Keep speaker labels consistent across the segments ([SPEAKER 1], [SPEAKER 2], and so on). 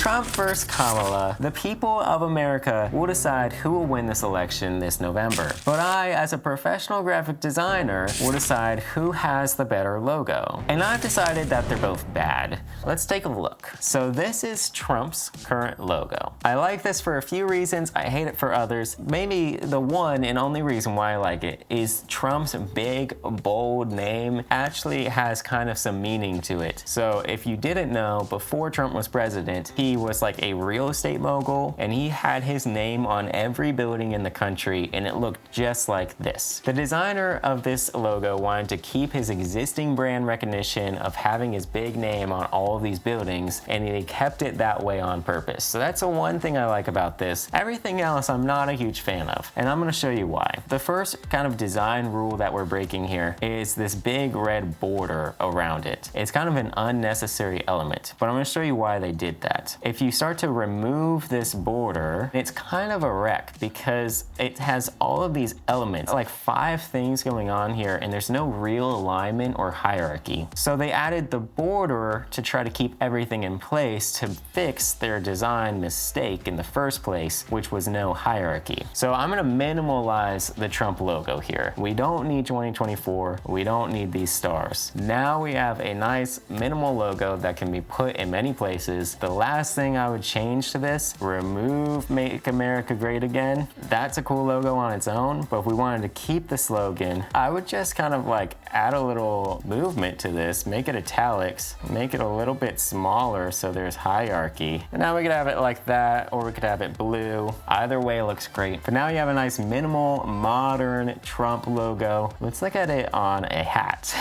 [SPEAKER 1] Trump versus Kamala. The people of America will decide who will win this election this November. But I, as a professional graphic designer, will decide who has the better logo. And I've decided that they're both bad. Let's take a look. So this is Trump's current logo. I like this for a few reasons. I hate it for others. Maybe the one and only reason why I like it is Trump's big, bold name actually has kind of some meaning to it. So if you didn't know, before Trump was president, he was like a real estate mogul and he had his name on every building in the country and it looked just like this. The designer of this logo wanted to keep his existing brand recognition of having his big name on all of these buildings, and he kept it that way on purpose. So that's the one thing I like about this. Everything else I'm not a huge fan of, and I'm going to show you why. The first kind of design rule that we're breaking here is this big red border around it. It's kind of an unnecessary element, but I'm going to show you why they did that. If you start to remove this border, it's kind of a wreck because it has all of these elements, like 5 things going on here, and there's no real alignment or hierarchy. So they added the border to try to keep everything in place to fix their design mistake in the first place, which was no hierarchy. So I'm gonna minimalize the Trump logo here. We don't need 2024. We don't need these stars. Now we have a nice minimal logo that can be put in many places. The last thing I would change to this, remove Make America Great Again. That's a cool logo on its own, but if we wanted to keep the slogan, I would just kind of like add a little movement to this, make it italics, make it a little bit smaller so there's hierarchy. And now we could have it like that, or we could have it blue. Either way looks great. But now you have a nice minimal, modern Trump logo. Let's look at it on a hat.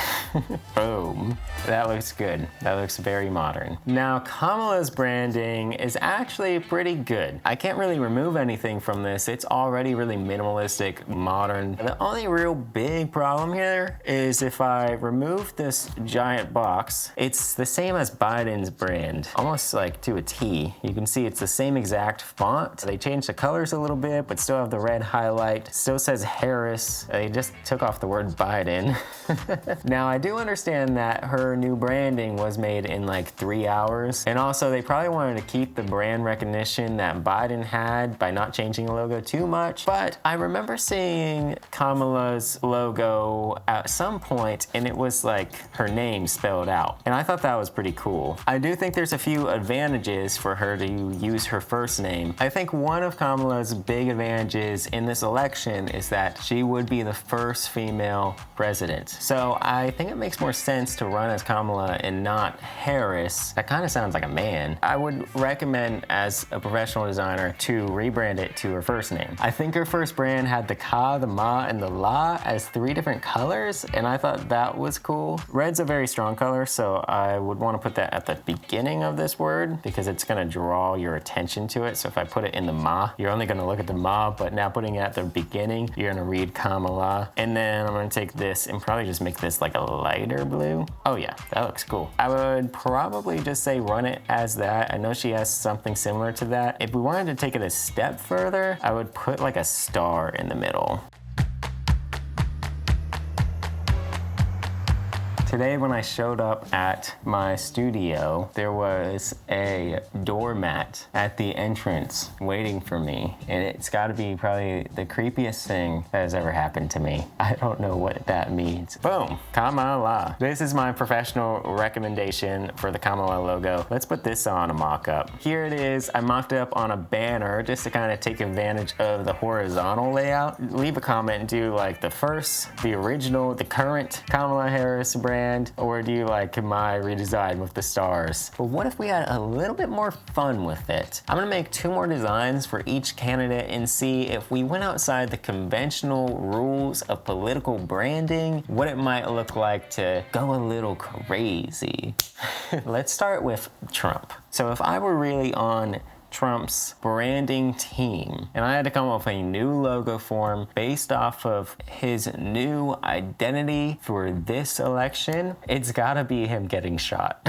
[SPEAKER 1] Boom. That looks good. That looks very modern. Now Kamala's branding is actually pretty good. I can't really remove anything from this. It's already really minimalistic, modern. The only real big problem here is if I remove this giant box, it's the same as Biden's brand, almost like to a T. You can see it's the same exact font. They changed the colors a little bit, but still have the red highlight. Still says Harris. They just took off the word Biden. Now I do understand that her new branding was made in like 3 hours. And also they probably wanted to keep the brand recognition that Biden had by not changing the logo too much. But I remember seeing Kamala's logo at some point and it was like her name spelled out. And I thought that was pretty cool. I do think there's a few advantages for her to use her first name. I think one of Kamala's big advantages in this election is that she would be the first female president. So I think it makes more sense to run as Kamala and not Harris. That kind of sounds like a man. I would recommend as a professional designer to rebrand it to her first name. I think her first brand had the Ka, the Ma, and the La as 3 different colors, and I thought that was cool. Red's a very strong color, so I would want to put that at the beginning of this word because it's going to draw your attention to it. So if I put it in the Ma, you're only going to look at the Ma, but now putting it at the beginning, you're going to read Kamala. And then I'm going to take this and probably just make this like a lighter blue. Oh yeah, that looks cool. I would probably just say run it as that. I know she has something similar to that. If we wanted to take it a step further, I would put like a star in the middle. Today when I showed up at my studio, there was a doormat at the entrance waiting for me. And it's gotta be probably the creepiest thing that has ever happened to me. I don't know what that means. Boom, Kamala. This is my professional recommendation for the Kamala logo. Let's put this on a mock-up. Here it is. I mocked it up on a banner just to kind of take advantage of the horizontal layout. Leave a comment and do like the first, the original, the current Kamala Harris brand, or do you like my redesign with the stars? But what if we had a little bit more fun with it? I'm gonna make 2 more designs for each candidate and see if we went outside the conventional rules of political branding, what it might look like to go a little crazy. Let's start with Trump. So if I were really on Trump's branding team, and I had to come up with a new logo for him based off of his new identity for this election, it's gotta be him getting shot.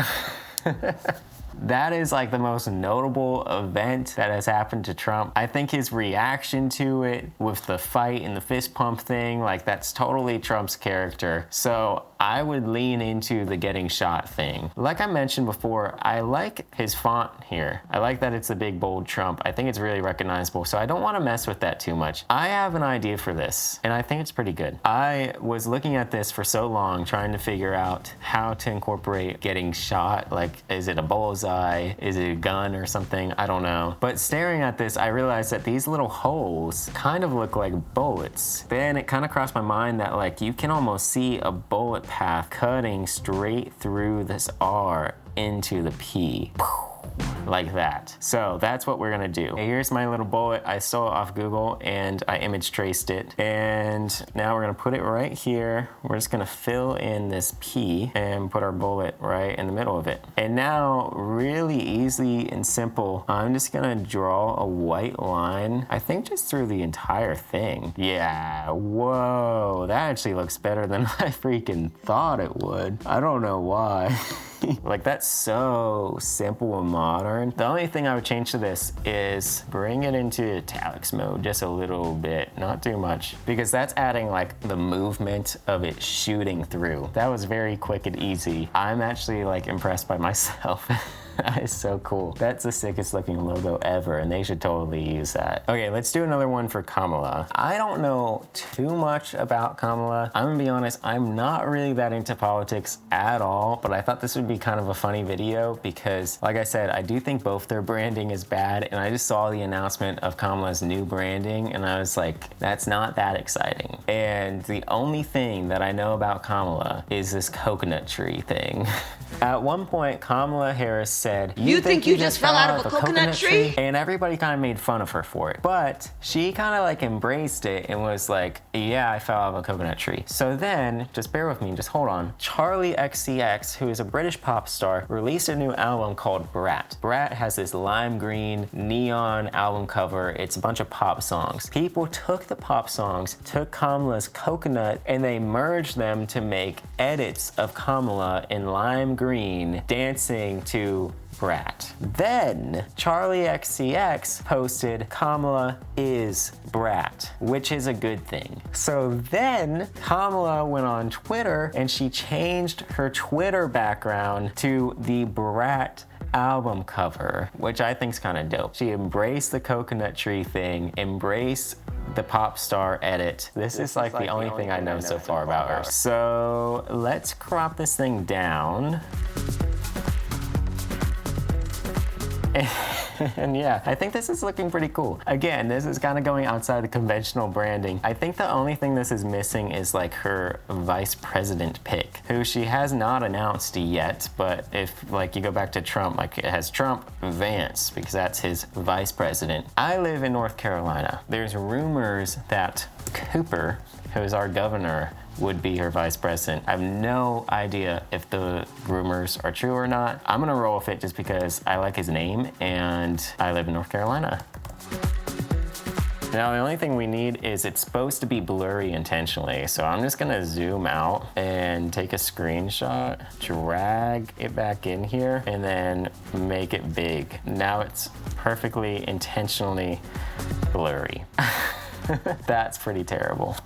[SPEAKER 1] That is like the most notable event that has happened to Trump. I think his reaction to it with the fight and the fist pump thing, like that's totally Trump's character. So I would lean into the getting shot thing. Like I mentioned before, I like his font here. I like that it's a big bold Trump. I think it's really recognizable, so I don't want to mess with that too much. I have an idea for this, and I think it's pretty good. I was looking at this for so long, trying to figure out how to incorporate getting shot. Like, is it a bullseye? Is it a gun or something? I don't know. But staring at this, I realized that these little holes kind of look like bullets. Then it kind of crossed my mind that like you can almost see a bullet path cutting straight through this R into the P. Like that. So that's what we're gonna do. Here's my little bullet. I stole it off Google and I image traced it. And now we're gonna put it right here. We're just gonna fill in this P and put our bullet right in the middle of it. And now, really easy and simple, I'm just gonna draw a white line, I think just through the entire thing. Yeah, whoa, that actually looks better than I freaking thought it would. I don't know why. Like, that's so simple and modern. The only thing I would change to this is bring it into italics mode just a little bit, not too much, because that's adding like the movement of it shooting through. That was very quick and easy. I'm actually like impressed by myself. That is so cool. That's the sickest looking logo ever, and they should totally use that. Okay, let's do another one for Kamala. I don't know too much about Kamala. I'm gonna be honest, I'm not really that into politics at all, but I thought this would be kind of a funny video because, like I said, I do think both their branding is bad, and I just saw the announcement of Kamala's new branding, and I was like, that's not that exciting. And the only thing that I know about Kamala is this coconut tree thing. At one point, Kamala Harris said, "You think you just fell out of a coconut tree?" And everybody kind of made fun of her for it. But she kind of like embraced it and was like, yeah, I fell out of a coconut tree. So then, just bear with me, just hold on. Charlie XCX, who is a British pop star, released a new album called Brat. Brat has this lime green neon album cover. It's a bunch of pop songs. People took the pop songs, took Kamala's coconut, and they merged them to make edits of Kamala in lime green dancing to Brat. Then Charlie XCX posted Kamala is Brat, which is a good thing. So then Kamala went on Twitter and she changed her Twitter background to the Brat album cover, which I think is kind of dope. She embraced the coconut tree thing, embraced the pop star edit. This is like the only thing I know so far about her. So let's crop this thing down. And yeah, I think this is looking pretty cool. Again, this is kind of going outside the conventional branding. I think the only thing this is missing is like her vice president pick, who she has not announced yet, but if like you go back to Trump, like it has Trump, Vance, because that's his vice president. I live in North Carolina. There's rumors that Cooper, who is our governor, would be her vice president. I have no idea if the rumors are true or not. I'm gonna roll with it just because I like his name and I live in North Carolina. Now the only thing we need is it's supposed to be blurry intentionally, so I'm just gonna zoom out and take a screenshot, drag it back in here, and then make it big. Now it's perfectly intentionally blurry. That's pretty terrible.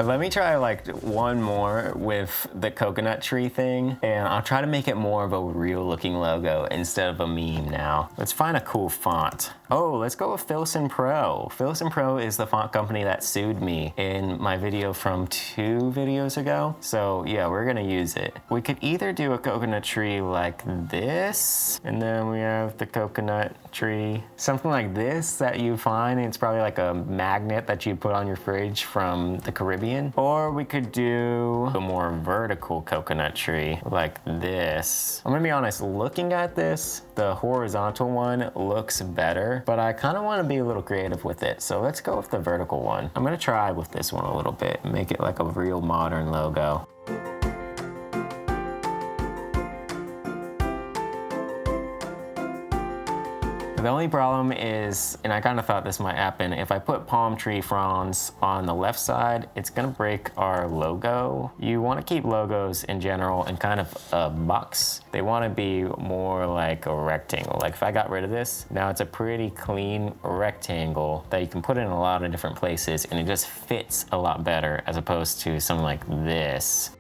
[SPEAKER 1] Let me try like one more with the coconut tree thing, and I'll try to make it more of a real looking logo instead of a meme now. Let's find a cool font. Oh, let's go with Filson Pro. Filson Pro is the font company that sued me in my video from 2 videos ago. So yeah, we're gonna use it. We could either do a coconut tree like this, and then we have the coconut tree. Something like this that you find, it's probably like a magnet that you put on your fridge from the Caribbean. Or we could do a more vertical coconut tree like this. I'm gonna be honest, looking at this, the horizontal one looks better, but I kind of want to be a little creative with it. So let's go with the vertical one. I'm gonna try with this one a little bit, make it like a real modern logo. The only problem is, and I kind of thought this might happen, if I put palm tree fronds on the left side, it's gonna break our logo. You wanna keep logos in general in kind of a box. They wanna be more like a rectangle. Like if I got rid of this, now it's a pretty clean rectangle that you can put in a lot of different places and it just fits a lot better as opposed to something like this.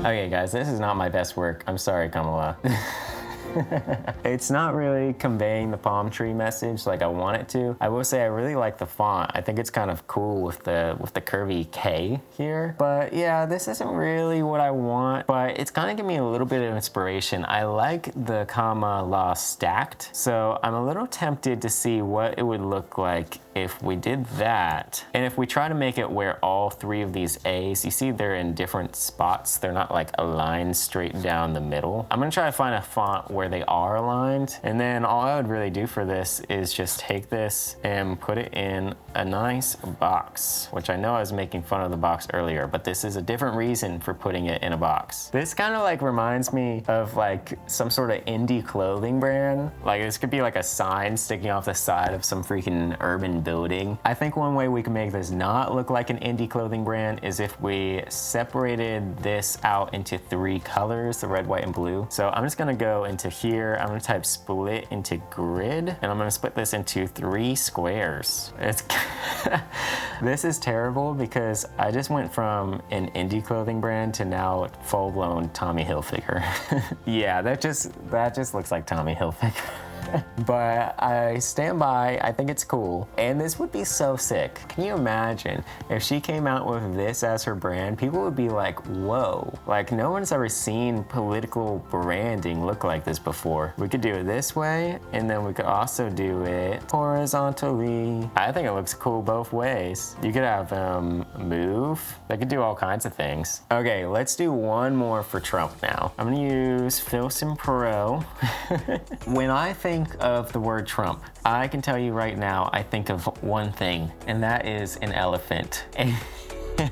[SPEAKER 1] Okay guys, this is not my best work. I'm sorry, Kamala. It's not really conveying the palm tree message like I want it to. I will say I really like the font. I think it's kind of cool with the curvy K here. But yeah, this isn't really what I want, but it's kind of giving me a little bit of inspiration. I like the Kamala stacked, so I'm a little tempted to see what it would look like if we did that. And if we try to make it where all three of these A's, you see they're in different spots. They're not like aligned straight down the middle. I'm gonna try to find a font where they are aligned. And then all I would really do for this is just take this and put it in a nice box, which I know I was making fun of the box earlier, but this is a different reason for putting it in a box. This kind of like reminds me of like some sort of indie clothing brand. Like this could be like a sign sticking off the side of some freaking urban building. I think one way we can make this not look like an indie clothing brand is if we separated this out into 3 colors, the red, white, and blue. So I'm just gonna go into here, I'm gonna type split into grid, and I'm gonna split this into 3 squares. It's this is terrible because I just went from an indie clothing brand to now full-blown Tommy Hilfiger. Yeah, that just looks like Tommy Hilfiger. But I stand by, I think it's cool. And this would be so sick. Can you imagine if she came out with this as her brand? People would be like, whoa. Like no one's ever seen political branding look like this before. We could do it this way, and then we could also do it horizontally. I think it looks cool both ways. You could have move. They could do all kinds of things. Okay, let's do one more for Trump now. I'm gonna use Filson Pro. When I think of the word Trump, I can tell you right now, I think of one thing, and that is an elephant.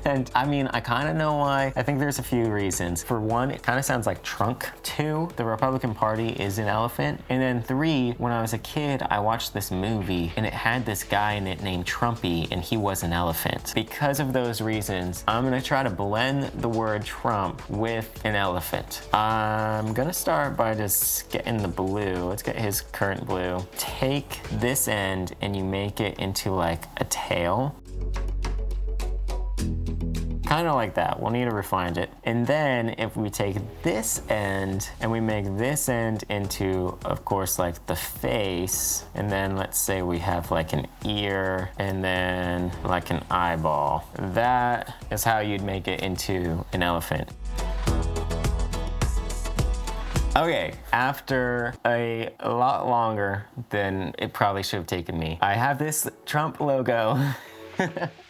[SPEAKER 1] And I mean, I kind of know why. I think there's a few reasons. For one, it kind of sounds like trunk. 2, the Republican Party is an elephant. And then 3, when I was a kid, I watched this movie and it had this guy in it named Trumpy, and he was an elephant. Because of those reasons, I'm gonna try to blend the word Trump with an elephant. I'm gonna start by just getting the blue. Let's get his current blue. Take this end and you make it into like a tail. Kind of like that. We'll need to refine it. And then if we take this end and we make this end into, of course, like the face, and then let's say we have like an ear and then like an eyeball. That is how you'd make it into an elephant. Okay, after a lot longer than it probably should have taken me, I have this Trump logo.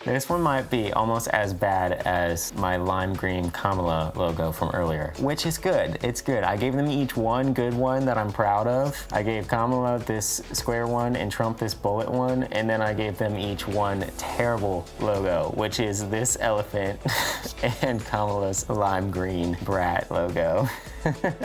[SPEAKER 1] This one might be almost as bad as my lime green Kamala logo from earlier, which is good. It's good. I gave them each one good one that I'm proud of. I gave Kamala this square one and Trump this bullet one, and then I gave them each one terrible logo, which is this elephant and Kamala's lime green brat logo.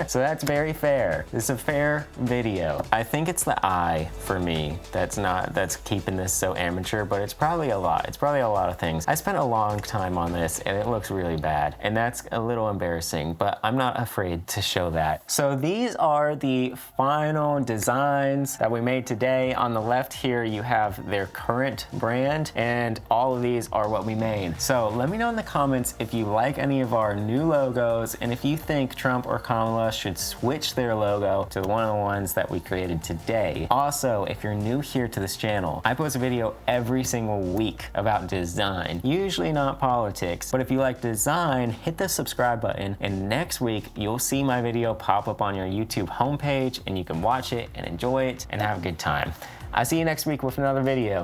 [SPEAKER 1] So that's very fair. It's a fair video. I think it's the eye for me that's keeping this so amateur, but it's probably a lot. It's probably a lot of things. I spent a long time on this and it looks really bad, and that's a little embarrassing, but I'm not afraid to show that. So these are the final designs that we made today. On the left here, you have their current brand, and all of these are what we made. So let me know in the comments if you like any of our new logos, and if you think Trump or Kamala should switch their logo to one of the ones that we created today. Also, if you're new here to this channel, I post a video every single week about design, usually not politics, but if you like design, hit the subscribe button, and next week you'll see my video pop up on your YouTube homepage, and you can watch it and enjoy it and have a good time. I'll see you next week with another video.